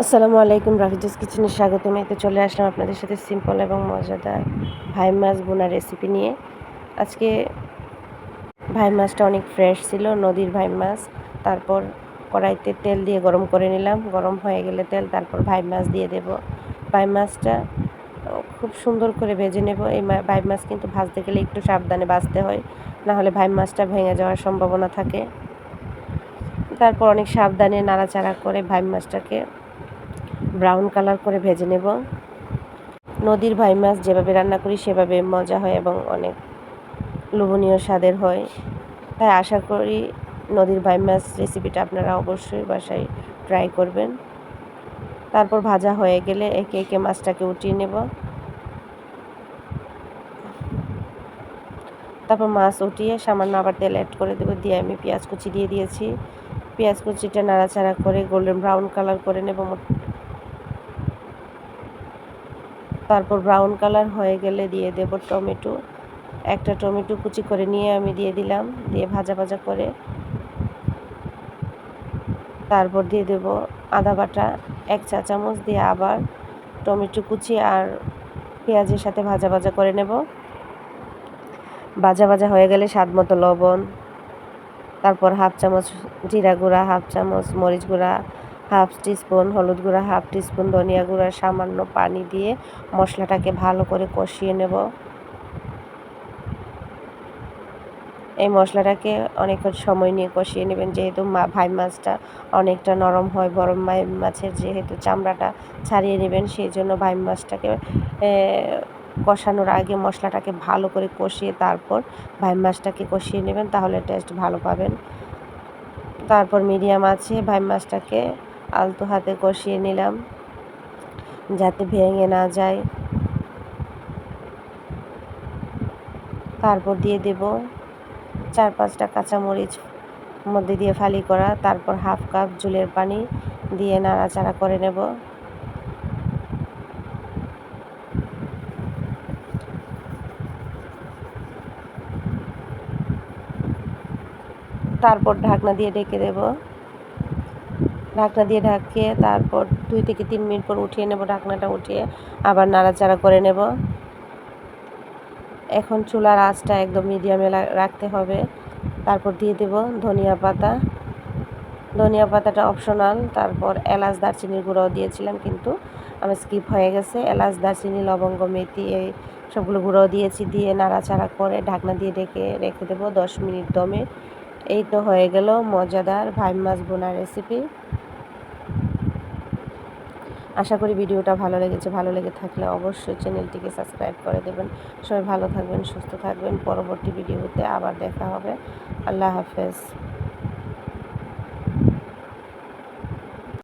আসসালামু আলাইকুম, রাফিজাস কিচেনে স্বাগতম। এতে চলে আসলাম আপনাদের সাথে সিম্পল এবং মজাদার ভাই মাছ বোনা রেসিপি নিয়ে। আজকে ভাই মাছটা অনেক ফ্রেশ ছিল, নদীর ভাই মাছ। তারপর কড়াইতে তেল দিয়ে গরম করে নিলাম। গরম হয়ে গেলে তেল, তারপর ভাই মাছ দিয়ে দেব। ভাই মাছটা খুব সুন্দর করে ভেজে নেব। এই ভাই মাছ কিন্তু ভাজতে গেলে একটু সাবধানে ভাজতে হয়, না হলে ভাই মাছটা ভেঙে যাওয়ার সম্ভাবনা থাকে। তারপর অনেক সাবধানে নাড়াচাড়া করে ভাই মাছটাকে ব্রাউন কালার করে ভেজে নেব। নদীর ভাই মাছ যেভাবে রান্না করি সেভাবে মজা হয় এবং অনেক লোভনীয় স্বাদের হয়। তাই আশা করি নদীর ভাই মাছ রেসিপিটা আপনারা অবশ্যই বাসায় ট্রাই করবেন। তারপর ভাজা হয়ে গেলে একে একে মাছটাকে উঠিয়ে নেব। তারপর মাছ উঠিয়ে সামান্য আবার তেল অ্যাড করে দেবো। দিয়ে আমি পেঁয়াজ কুচি দিয়ে দিয়েছি। পেঁয়াজ কুচিটা নাড়াচাড়া করে গোল্ডেন ব্রাউন কালার করে নেব। তারপর ব্রাউন কালার হয়ে গেলে দিয়ে দেব টমেটো। একটা টমেটো কুচি করে নিয়ে আমি দিয়ে দিলাম। দিয়ে ভাজা ভাজা করে তারপর দিয়ে দেব আদা বাটা 1 চা চামচ। দিয়ে আবার টমেটো কুচি আর পেঁয়াজের সাথে ভাজা ভাজা করে নেব। ভাজা ভাজা হয়ে গেলে স্বাদ মতো লবণ, তারপর 1/2 চামচ জিরা গুঁড়া, 1/2 চামচ মরিচ গুঁড়া, 1/2 টিস্পুন হলুদ গুঁড়া, 1/2 টিস্পুন ধনিয়া গুঁড়া, সামান্য পানি দিয়ে মশলাটাকে ভালো করে কষিয়ে নেব। এই মশলাটাকে অনেক সময় নিয়ে কষিয়ে নেবেন, যেহেতু ভাই মাছটা অনেকটা নরম হয়। বড় ভাই মাছের যেহেতু চামড়াটা ছাড়িয়ে নেবেন, সেই জন্য ভাই মাছটাকে কষানোর আগে মশলাটাকে ভালো করে কষিয়ে তারপর ভাই মাছটাকে কষিয়ে নেবেন, তাহলে টেস্ট ভালো পাবেন। তারপর মিডিয়াম আছে ভাই মাছটাকে আলতো হাতে কষিয়ে নিলাম যাতে ভেঙে না যায়। তারপর দিয়ে দেব 4-5টা কাঁচামরিচ মধ্যে দিয়ে ফালি করা। তারপর 1/2 কাপ জলের পানি দিয়ে নাড়াচাড়া করে নেব। তারপর ঢাকনা দিয়ে ঢেকে দেব। ঢাকনা দিয়ে ঢাকিয়ে তারপর 2 থেকে 3 মিনিট পর উঠিয়ে নেব। ঢাকনাটা উঠিয়ে আবার নাড়াচাড়া করে নেব। এখন চুলার আঁচটা একদম মিডিয়ামে রাখতে হবে। তারপর দিয়ে দেব ধনিয়া পাতা। ধনিয়া পাতাটা অপশনাল। তারপর এলাচ দারচিনির গুঁড়াও দিয়েছিলাম, কিন্তু আমার স্কিপ হয়ে গেছে। এলাচ দারচিনি লবঙ্গ মেথি এই সবগুলো গুঁড়াও দিয়েছি। দিয়ে নাড়াচাড়া করে ঢাকনা দিয়ে ঢেকে রেখে দেবো 10 মিনিট দমে। এই তো হয়ে গেল মজাদার ভাই মাছ বোনা রেসিপি। আশা করি ভিডিওটা ভালো লেগেছে। ভালো লেগে থাকলে অবশ্যই চ্যানেলটিকে সাবস্ক্রাইব করে দেবেন। সবাই ভালো থাকবেন, সুস্থ থাকবেন। পরবর্তী ভিডিওতে আবার দেখা হবে। আল্লাহ হাফেজ।